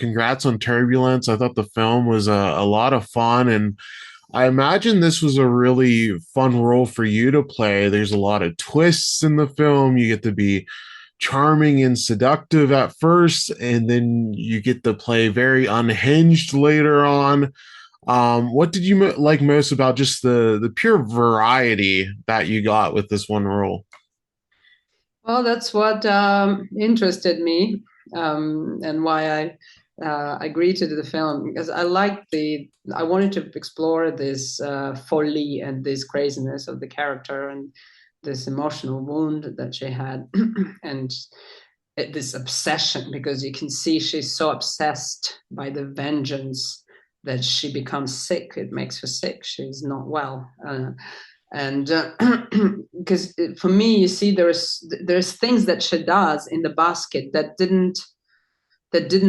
congrats on Turbulence. I thought the film was a lot of fun, and I imagine this was a really fun role for you to play. There's a lot of twists in the film. You get to be charming and seductive at first, and then you get to play very unhinged later on. What did you like most about just the pure variety that you got with this one role? Well, that's what interested me, and why I agreed to do the film, because I wanted to explore this folly and this craziness of the character and this emotional wound that she had, and this obsession, because you can see she's so obsessed by the vengeance that she becomes sick. It makes her sick. She's not well. And because for me, you see, there's things that she does in the basket that didn't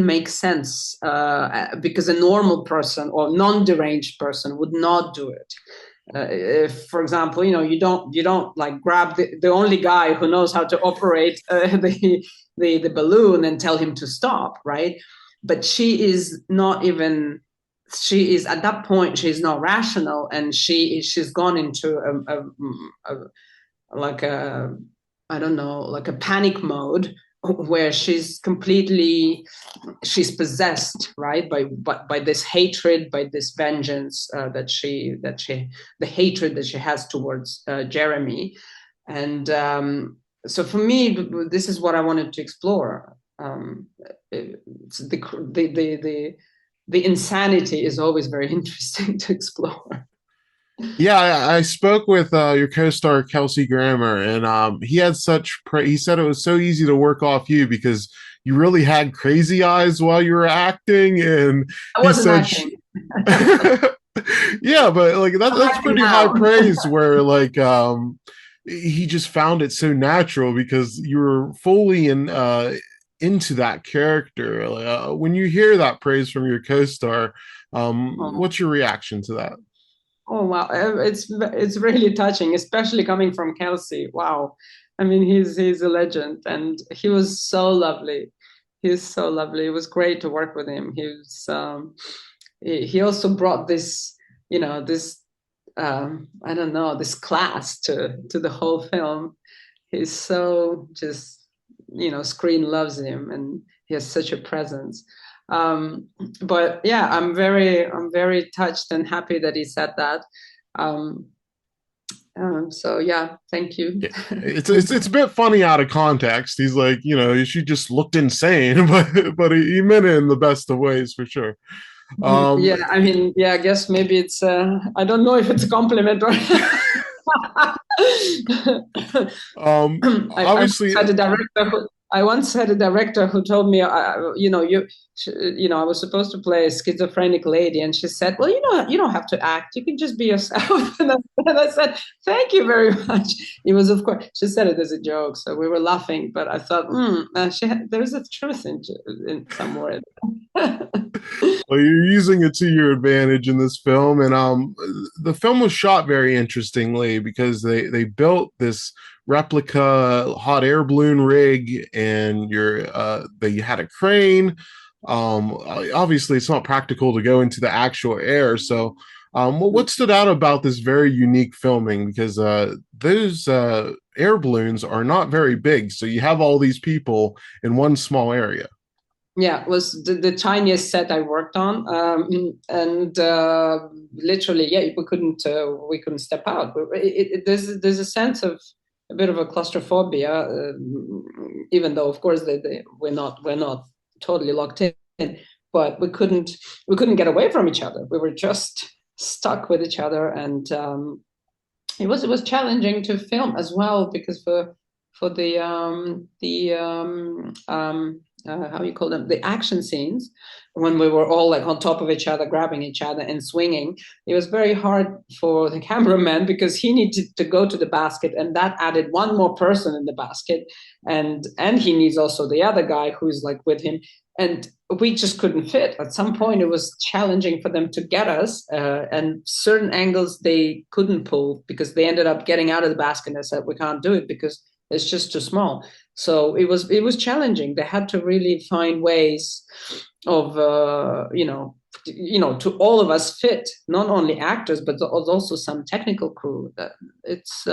make sense, because a normal person or non-deranged person would not do it. If, for example, you don't like grab the only guy who knows how to operate the balloon and tell him to stop, right? But she is not even. She is at that point. She's not rational, and she's gone into like a I don't know, like a panic mode, where she's possessed, right, by this hatred, by this vengeance, the hatred that she has towards Jeremy. And so for me, this is what I wanted to explore. It's the insanity is always very interesting to explore. Yeah, I spoke with your co-star Kelsey Grammer, and he had he said it was so easy to work off you because you really had crazy eyes while you were acting, and I he wasn't said, acting. yeah, but like I'm that's acting pretty high now. praise. Where like he just found it so natural because you were fully into that character. When you hear that praise from your co-star, Oh. what's your reaction to that? Oh wow, it's really touching, especially coming from Kelsey. Wow, I mean he's a legend, and he was so lovely. He's so lovely. It was great to work with him. He also brought this, this I don't know, this class to the whole film. He's so just, screen loves him, and he has such a presence. Um, but yeah, I'm very touched and happy that he said that. Um, so yeah, thank you. Yeah, it's a bit funny out of context. He's like, she just looked insane, but he meant it in the best of ways for sure. Um, Yeah, I mean, yeah, I guess maybe it's I don't know if it's a compliment or I once Obviously, had a director who told me, I was supposed to play a schizophrenic lady, and she said, "Well, you don't have to act. You can just be yourself." And I said, "Thank you very much." It was, of course, she said it as a joke, so we were laughing. But I thought, there's a truth in somewhere. well, you're using it to your advantage in this film, and the film was shot very interestingly because they built this replica hot air balloon rig, and they had a crane. Obviously, it's not practical to go into the actual air, so. What stood out about this very unique filming? Because those air balloons are not very big, so you have all these people in one small area. Yeah, it was the tiniest set I worked on, and literally, yeah, we couldn't step out. There's a sense of a bit of a claustrophobia, even though, of course, we're not totally locked in, but we couldn't get away from each other. We were just stuck with each other, and it was challenging to film as well, because for the how you call them, the action scenes, when we were all like on top of each other, grabbing each other and swinging, it was very hard for the cameraman, because he needed to go to the basket, and that added one more person in the basket, and he needs also the other guy who's like with him, and we just couldn't fit. At some point it was challenging for them to get us, and certain angles they couldn't pull, because they ended up getting out of the basket and said we can't do it because It's just too small. So it was challenging. They had to really find ways of to all of us fit, not only actors but also some technical crew. That it's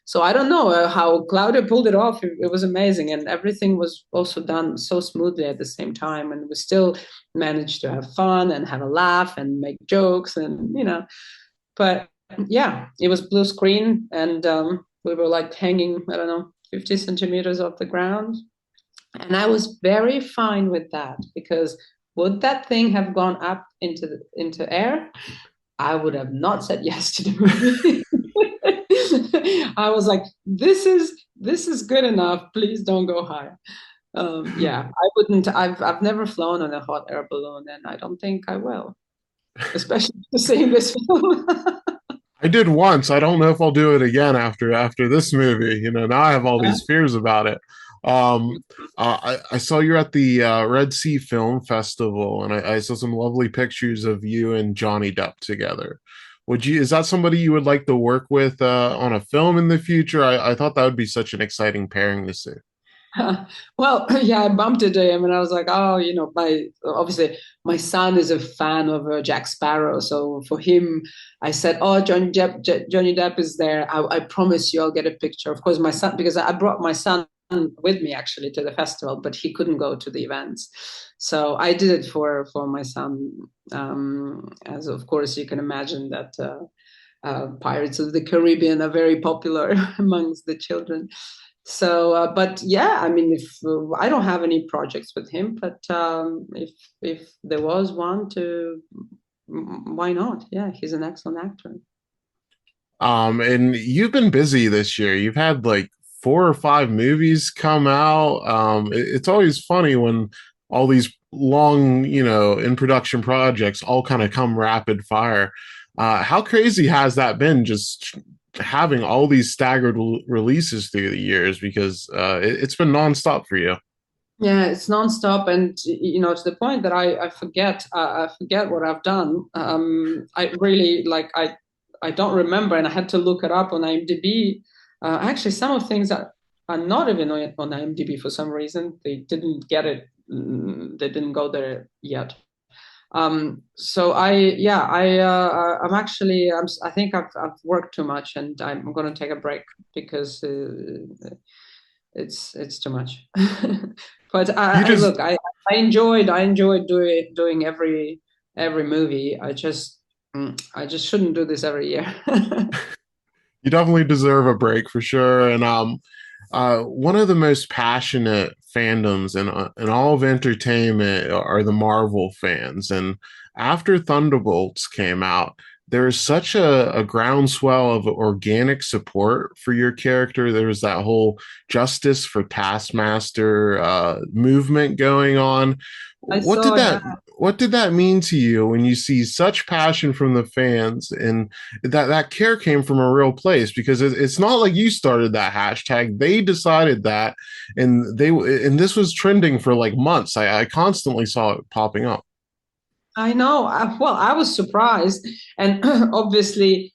so I don't know how Claudia pulled it off. It was amazing, and everything was also done so smoothly at the same time, and we still managed to have fun and have a laugh and make jokes, and but yeah, it was blue screen, and we were like hanging, I don't know, 50 centimeters off the ground. And I was very fine with that, because would that thing have gone up into air, I would have not said yes to the movie. I was like, this is good enough. Please don't go higher. Yeah, I wouldn't. I've never flown on a hot air balloon, and I don't think I will, especially to seeing this film. I did once. I don't know if I'll do it again after this movie. Now I have all Yeah. these fears about it. I saw you at the Red Sea Film Festival, and I saw some lovely pictures of you and Johnny Depp together. Is that somebody you would like to work with on a film in the future? I thought that would be such an exciting pairing to see. Well, yeah, I bumped into him and I was like, oh, my obviously my son is a fan of Jack Sparrow, so for him, I said, oh, Johnny Depp is there. I promise you, I'll get a picture. Of course, my son, because I brought my son with me actually to the festival, but he couldn't go to the events, so I did it for my son. As of course you can imagine that. Pirates of the Caribbean are very popular amongst the children. So, but yeah, I mean, if I don't have any projects with him, but if there was one, to why not? Yeah, he's an excellent actor. And you've been busy this year. You've had like 4 or 5 movies come out. It's always funny when all these long, in production projects all kind of come rapid fire. How crazy has that been, just having all these staggered releases through the years? Because it's been nonstop for you. Yeah, it's nonstop, and to the point that I forget what I've done. I really I don't remember, and I had to look it up on IMDb. Actually, some of things that are not even on IMDb for some reason. They didn't get it. They didn't go there yet. So I'm actually, I think I've worked too much, and I'm going to take a break, because it's too much. But You I just look, I enjoyed doing every movie. I just shouldn't do this every year. you definitely deserve a break for sure. And one of the most passionate fandoms in all of entertainment are the Marvel fans. And after Thunderbolts came out, there was such a groundswell of organic support for your character. There was that whole justice for Taskmaster movement going on. I What did saw, yeah. that what did that mean to you when you see such passion from the fans, and that care came from a real place? Because it's not like you started that hashtag; they decided that, and this was trending for like months. I constantly saw it popping up. I know. Well, I was surprised, and obviously,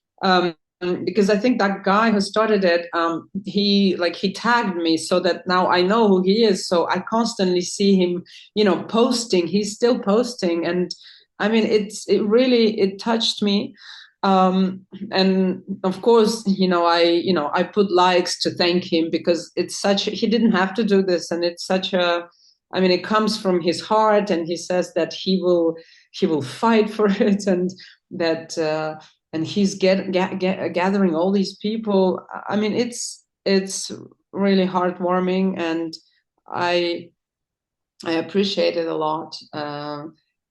because I think that guy who started it, he tagged me, so that now I know who he is. So I constantly see him, posting. He's still posting, and I mean, it touched me. And of course, I put likes to thank him, because he didn't have to do this, and it's such a. I mean, it comes from his heart, and he says that he will fight for it, and that and he's gathering all these people. I mean, it's really heartwarming, and I I appreciate it a lot.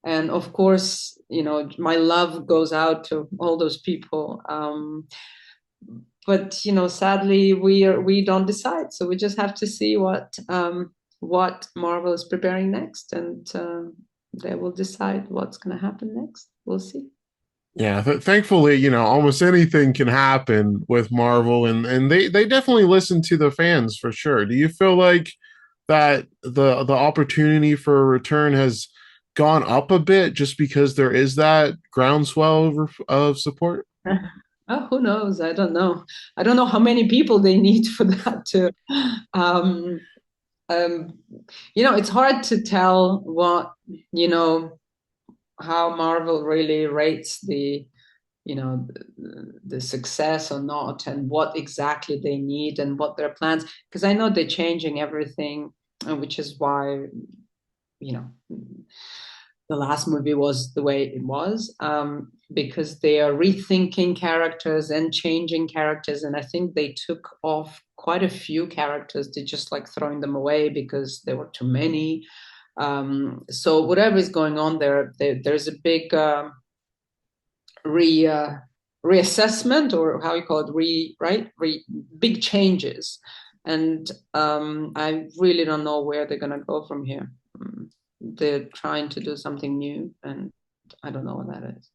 And of course, my love goes out to all those people. But sadly, we don't decide, so we just have to see what Marvel is preparing next, and they will decide what's going to happen next. We'll see. Yeah, thankfully, almost anything can happen with Marvel, and they definitely listen to the fans for sure. Do you feel like that the opportunity for a return has gone up a bit just because there is that groundswell of support? Oh, who knows? I don't know. I don't know how many people they need for that to. Um, um, it's hard to tell what how Marvel really rates the success or not, and what exactly they need and what their plans. Because I know they're changing everything, which is why you know the last movie was the way it was, because they are rethinking characters and changing characters. And I think they took off quite a few characters. They just like throwing them away because there were too many. So whatever is going on there's a big re reassessment, or how you call it, big changes. And I really don't know where they're going to go from here. They're trying to do something new, and I don't know what that is.